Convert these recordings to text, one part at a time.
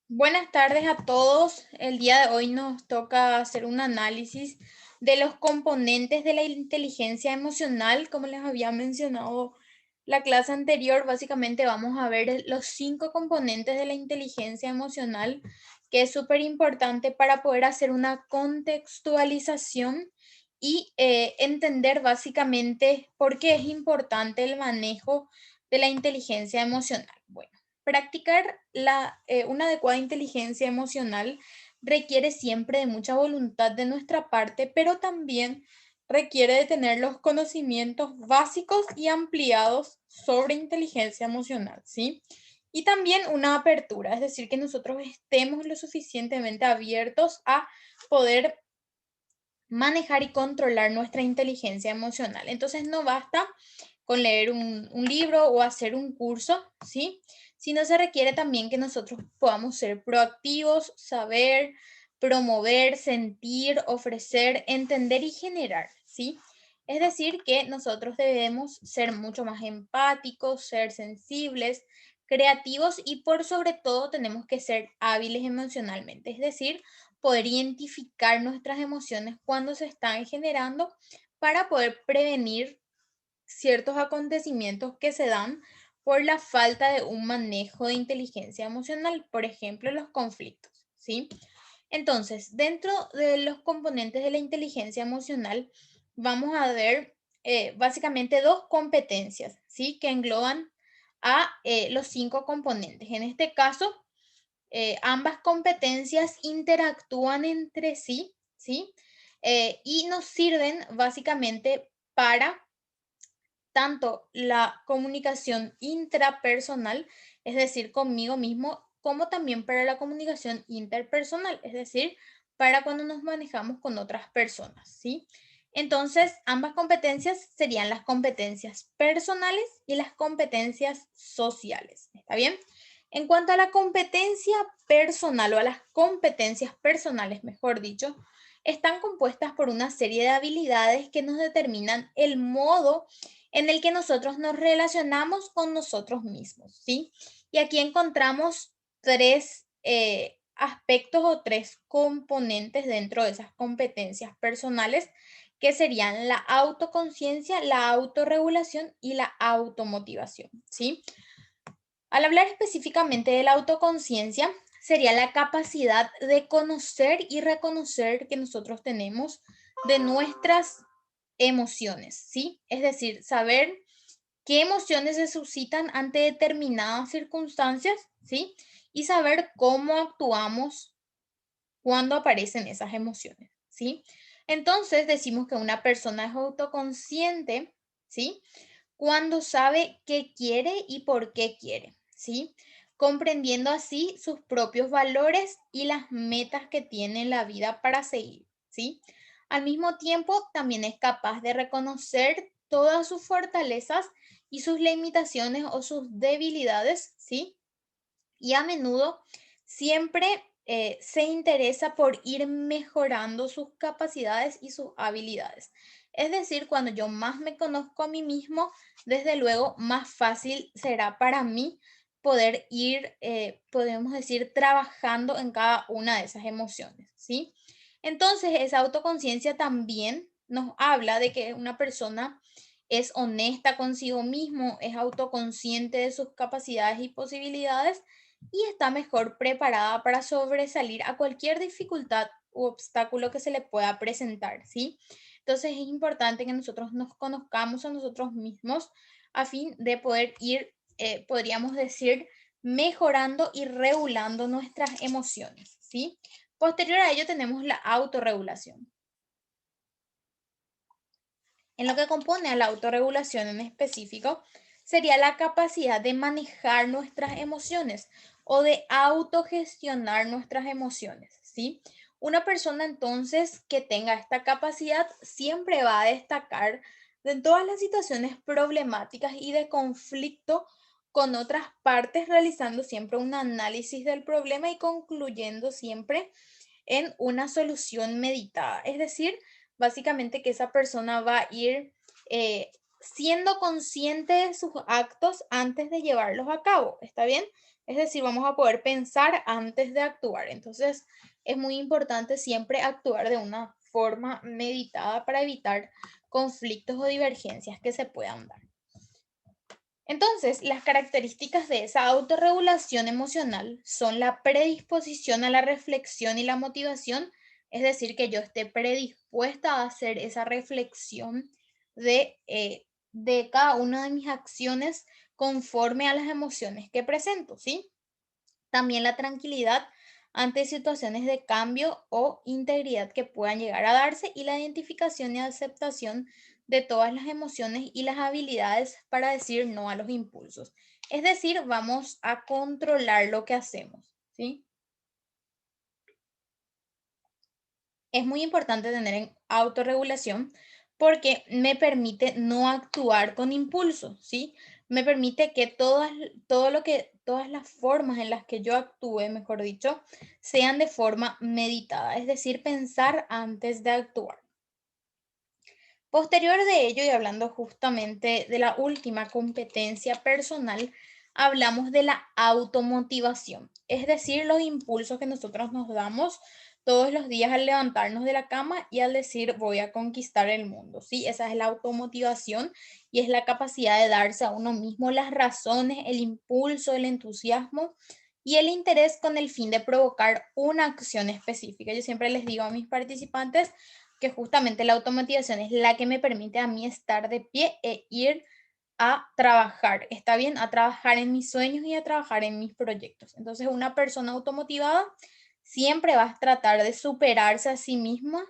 Buenas tardes a todos. El día de hoy nos toca hacer un análisis de los componentes de la inteligencia emocional. Como les había mencionado la clase anterior, básicamente vamos a ver los 5 componentes de la inteligencia emocional, que es súper importante para poder hacer una contextualización y entender básicamente por qué es importante el manejo de la inteligencia emocional. Bueno. Practicar una adecuada inteligencia emocional requiere siempre de mucha voluntad de nuestra parte, pero también requiere de tener los conocimientos básicos y ampliados sobre inteligencia emocional, ¿sí? Y también una apertura, es decir, que nosotros estemos lo suficientemente abiertos a poder manejar y controlar nuestra inteligencia emocional. Entonces no basta con leer un libro o hacer un curso, ¿sí? Sino se requiere también que nosotros podamos ser proactivos, saber, promover, sentir, ofrecer, entender y generar, ¿sí? Es decir, que nosotros debemos ser mucho más empáticos, ser sensibles, creativos y por sobre todo tenemos que ser hábiles emocionalmente, es decir, poder identificar nuestras emociones cuando se están generando para poder prevenir ciertos acontecimientos que se dan por la falta de un manejo de inteligencia emocional, por ejemplo, los conflictos, ¿sí? Entonces, dentro de los componentes de la inteligencia emocional, vamos a ver básicamente 2 competencias, ¿sí? Que engloban a los 5 componentes. En este caso, ambas competencias interactúan entre sí, ¿sí? Y nos sirven básicamente para tanto la comunicación intrapersonal, es decir, conmigo mismo, como también para la comunicación interpersonal, es decir, para cuando nos manejamos con otras personas, ¿sí? Entonces, ambas competencias serían las competencias personales y las competencias sociales, ¿está bien? En cuanto a la competencia personal o a las competencias personales, mejor dicho, están compuestas por una serie de habilidades que nos determinan el modo en el que nosotros nos relacionamos con nosotros mismos, ¿sí? Y aquí encontramos 3 aspectos o 3 componentes dentro de esas competencias personales, que serían la autoconciencia, la autorregulación y la automotivación, ¿sí? Al hablar específicamente de la autoconciencia, sería la capacidad de conocer y reconocer que nosotros tenemos de nuestras emociones, ¿sí? Es decir, saber qué emociones se suscitan ante determinadas circunstancias, ¿sí? Y saber cómo actuamos cuando aparecen esas emociones, ¿sí? Entonces decimos que una persona es autoconsciente, ¿sí? Cuando sabe qué quiere y por qué quiere, ¿sí? Comprendiendo así sus propios valores y las metas que tiene en la vida para seguir, ¿sí? Al mismo tiempo, también es capaz de reconocer todas sus fortalezas y sus limitaciones o sus debilidades, ¿sí? Y a menudo siempre se interesa por ir mejorando sus capacidades y sus habilidades. Es decir, cuando yo más me conozco a mí mismo, desde luego más fácil será para mí poder ir, podemos decir, trabajando en cada una de esas emociones, ¿sí? Entonces, esa autoconciencia también nos habla de que una persona es honesta consigo mismo, es autoconsciente de sus capacidades y posibilidades y está mejor preparada para sobresalir a cualquier dificultad u obstáculo que se le pueda presentar, ¿sí? Entonces es importante que nosotros nos conozcamos a nosotros mismos a fin de poder ir, podríamos decir, mejorando y regulando nuestras emociones, ¿sí? Posterior a ello tenemos la autorregulación. En lo que compone a la autorregulación en específico, sería la capacidad de manejar nuestras emociones o de autogestionar nuestras emociones, ¿sí? Una persona entonces que tenga esta capacidad siempre va a destacar de todas las situaciones problemáticas y de conflicto con otras partes, realizando siempre un análisis del problema y concluyendo siempre en una solución meditada. Es decir, básicamente que esa persona va a ir siendo consciente de sus actos antes de llevarlos a cabo, ¿está bien? Es decir, vamos a poder pensar antes de actuar. Entonces, es muy importante siempre actuar de una forma meditada para evitar conflictos o divergencias que se puedan dar. Entonces, las características de esa autorregulación emocional son la predisposición a la reflexión y la motivación, es decir, que yo esté predispuesta a hacer esa reflexión de cada una de mis acciones conforme a las emociones que presento, ¿sí? También la tranquilidad ante situaciones de cambio o integridad que puedan llegar a darse y la identificación y aceptación de todas las emociones y las habilidades para decir no a los impulsos. Es decir, vamos a controlar lo que hacemos, ¿sí? Es muy importante tener en autorregulación porque me permite no actuar con impulso, ¿sí? Me permite que todas las formas en las que yo actúe, mejor dicho, sean de forma meditada, es decir, pensar antes de actuar. Posterior de ello, y hablando justamente de la última competencia personal, hablamos de la automotivación, es decir, los impulsos que nosotros nos damos todos los días al levantarnos de la cama y al decir voy a conquistar el mundo, ¿sí? Esa es la automotivación y es la capacidad de darse a uno mismo las razones, el impulso, el entusiasmo y el interés con el fin de provocar una acción específica. Yo siempre les digo a mis participantes que justamente la automatización es la que me permite a mí estar de pie e ir a trabajar, ¿está bien? A trabajar en mis sueños y a trabajar en mis proyectos. Entonces, una persona automotivada siempre va a tratar de superarse a sí misma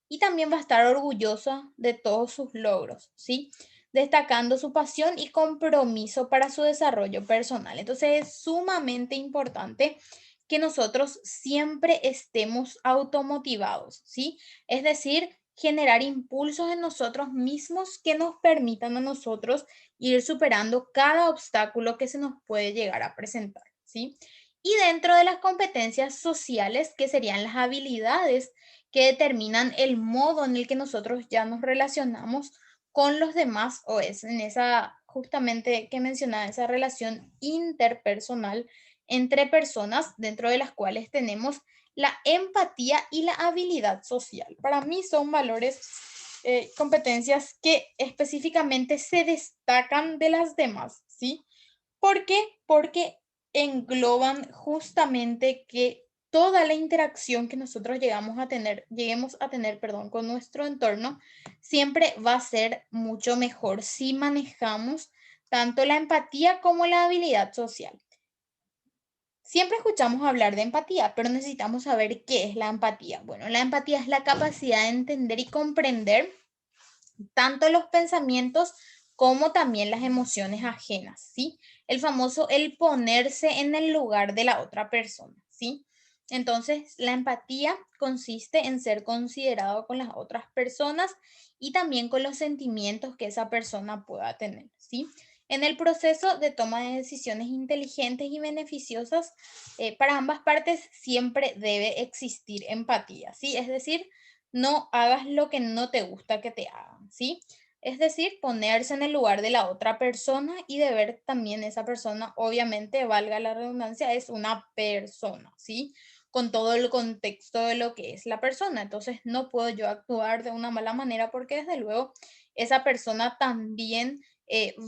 y también va a estar orgullosa de todos sus logros, ¿sí? Destacando su pasión y compromiso para su desarrollo personal. Entonces, es sumamente importante que nosotros siempre estemos automotivados, ¿sí? Es decir, generar impulsos en nosotros mismos que nos permitan a nosotros ir superando cada obstáculo que se nos puede llegar a presentar, ¿sí? Y dentro de las competencias sociales, que serían las habilidades que determinan el modo en el que nosotros ya nos relacionamos con los demás, o es en esa justamente que mencionaba, esa relación interpersonal entre personas dentro de las cuales tenemos la empatía y la habilidad social. Para mí son valores, competencias que específicamente se destacan de las demás, ¿sí? ¿Por qué? Porque engloban justamente que toda la interacción que nosotros lleguemos a tener, perdón, con nuestro entorno, siempre va a ser mucho mejor si manejamos tanto la empatía como la habilidad social. Siempre escuchamos hablar de empatía, pero necesitamos saber qué es la empatía. Bueno, la empatía es la capacidad de entender y comprender tanto los pensamientos como también las emociones ajenas, ¿sí? El famoso el ponerse en el lugar de la otra persona, ¿sí? Entonces, la empatía consiste en ser considerado con las otras personas y también con los sentimientos que esa persona pueda tener, ¿sí? En el proceso de toma de decisiones inteligentes y beneficiosas, para ambas partes siempre debe existir empatía, ¿sí? Es decir, no hagas lo que no te gusta que te hagan, ¿sí? Es decir, ponerse en el lugar de la otra persona y de ver también esa persona, obviamente, valga la redundancia, es una persona, ¿sí? Con todo el contexto de lo que es la persona. Entonces, no puedo yo actuar de una mala manera porque desde luego esa persona también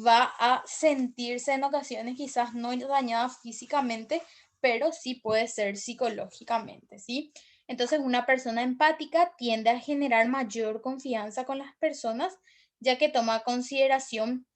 va a sentirse en ocasiones quizás no dañada físicamente, pero sí puede ser psicológicamente, ¿sí? Entonces, una persona empática tiende a generar mayor confianza con las personas, ya que toma consideración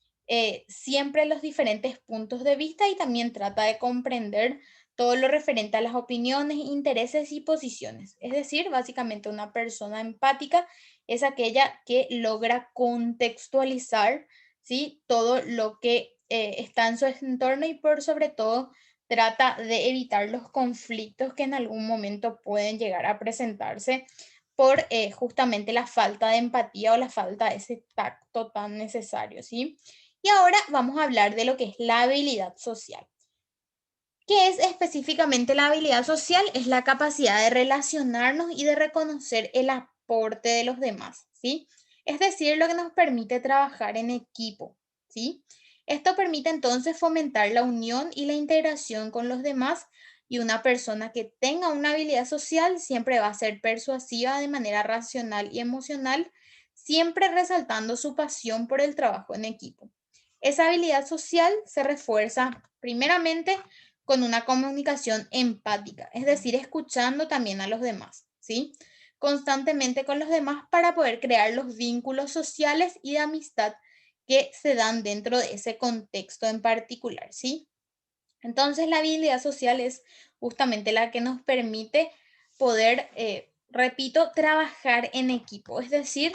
siempre los diferentes puntos de vista y también trata de comprender todo lo referente a las opiniones, intereses y posiciones. Es decir, básicamente una persona empática es aquella que logra contextualizar, ¿sí? Todo lo que está en su entorno y por sobre todo trata de evitar los conflictos que en algún momento pueden llegar a presentarse por justamente la falta de empatía o la falta de ese tacto tan necesario, ¿sí? Y ahora vamos a hablar de lo que es la habilidad social. ¿Qué es específicamente la habilidad social? Es la capacidad de relacionarnos y de reconocer el aporte de los demás, ¿sí? es decir, lo que nos permite trabajar en equipo, ¿sí? Esto permite entonces fomentar la unión y la integración con los demás, y una persona que tenga una habilidad social siempre va a ser persuasiva de manera racional y emocional, siempre resaltando su pasión por el trabajo en equipo. Esa habilidad social se refuerza primeramente con una comunicación empática, es decir, escuchando también a los demás, ¿sí? Constantemente con los demás para poder crear los vínculos sociales y de amistad que se dan dentro de ese contexto en particular, ¿sí? Entonces, la habilidad social es justamente la que nos permite poder, repito, trabajar en equipo, es decir,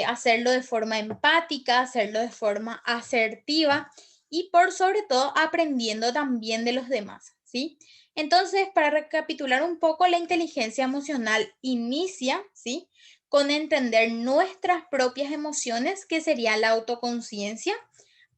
hacerlo de forma empática, hacerlo de forma asertiva y por sobre todo aprendiendo también de los demás, ¿sí? Entonces, para recapitular un poco, la inteligencia emocional inicia, ¿sí? Con entender nuestras propias emociones, que sería la autoconciencia,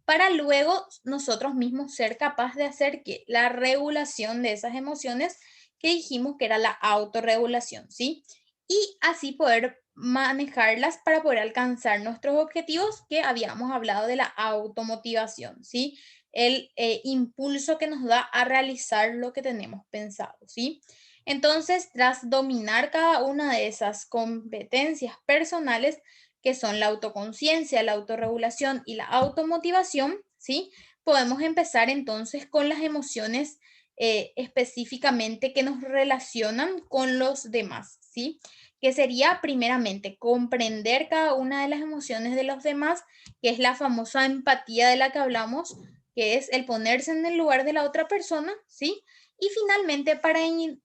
para luego nosotros mismos ser capaz de hacer que la regulación de esas emociones que dijimos que era la autorregulación, ¿sí? Y así poder manejarlas para poder alcanzar nuestros objetivos, que habíamos hablado de la automotivación, ¿sí? El impulso que nos da a realizar lo que tenemos pensado, ¿sí? Entonces, tras dominar cada una de esas competencias personales, que son la autoconciencia, la autorregulación y la automotivación, ¿sí? Podemos empezar entonces con las emociones específicamente que nos relacionan con los demás, ¿sí? Que sería primeramente comprender cada una de las emociones de los demás, que es la famosa empatía de la que hablamos, que es el ponerse en el lugar de la otra persona, ¿sí? Y finalmente, para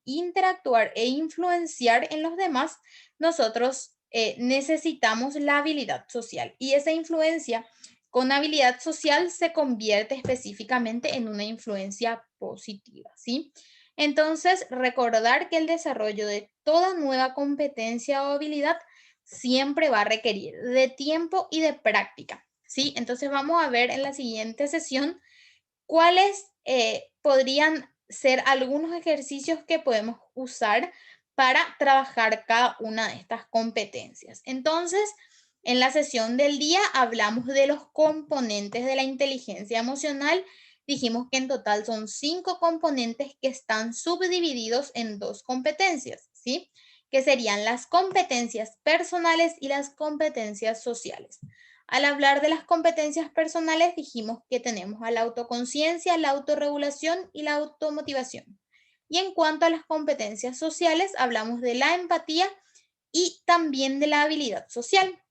interactuar e influenciar en los demás, nosotros necesitamos la habilidad social, y esa influencia con habilidad social se convierte específicamente en una influencia positiva, ¿sí? Entonces, recordar que el desarrollo de toda nueva competencia o habilidad siempre va a requerir de tiempo y de práctica, ¿sí? Entonces, vamos a ver en la siguiente sesión cuáles podrían ser algunos ejercicios que podemos usar para trabajar cada una de estas competencias. Entonces, en la sesión del día hablamos de los componentes de la inteligencia emocional. Dijimos que en total son 5 componentes que están subdivididos en 2 competencias, ¿sí? Que serían las competencias personales y las competencias sociales. Al hablar de las competencias personales, dijimos que tenemos a la autoconciencia, la autorregulación y la automotivación. Y en cuanto a las competencias sociales, hablamos de la empatía y también de la habilidad social.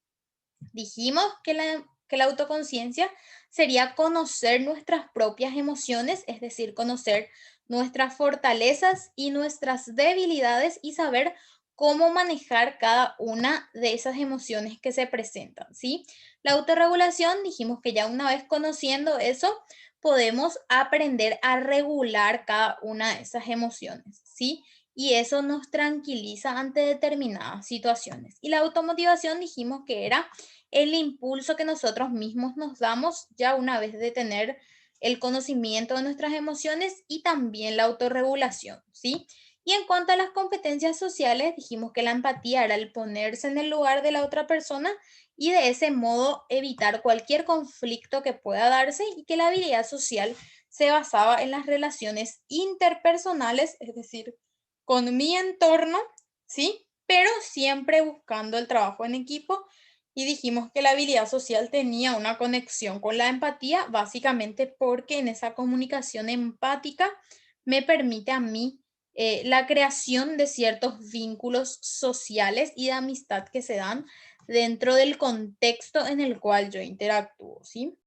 Dijimos que la autoconciencia sería conocer nuestras propias emociones, es decir, conocer nuestras fortalezas y nuestras debilidades y saber cómo manejar cada una de esas emociones que se presentan, ¿sí? La autorregulación, dijimos que ya una vez conociendo eso, podemos aprender a regular cada una de esas emociones, ¿sí? Y eso nos tranquiliza ante determinadas situaciones. Y la automotivación dijimos que era el impulso que nosotros mismos nos damos ya una vez de tener el conocimiento de nuestras emociones y también la autorregulación, ¿sí? Y en cuanto a las competencias sociales, dijimos que la empatía era el ponerse en el lugar de la otra persona y de ese modo evitar cualquier conflicto que pueda darse, y que la habilidad social se basaba en las relaciones interpersonales, es decir, con mi entorno, ¿sí? Pero siempre buscando el trabajo en equipo. Y dijimos que la habilidad social tenía una conexión con la empatía, básicamente porque en esa comunicación empática me permite a mí la creación de ciertos vínculos sociales y de amistad que se dan dentro del contexto en el cual yo interactúo, ¿sí?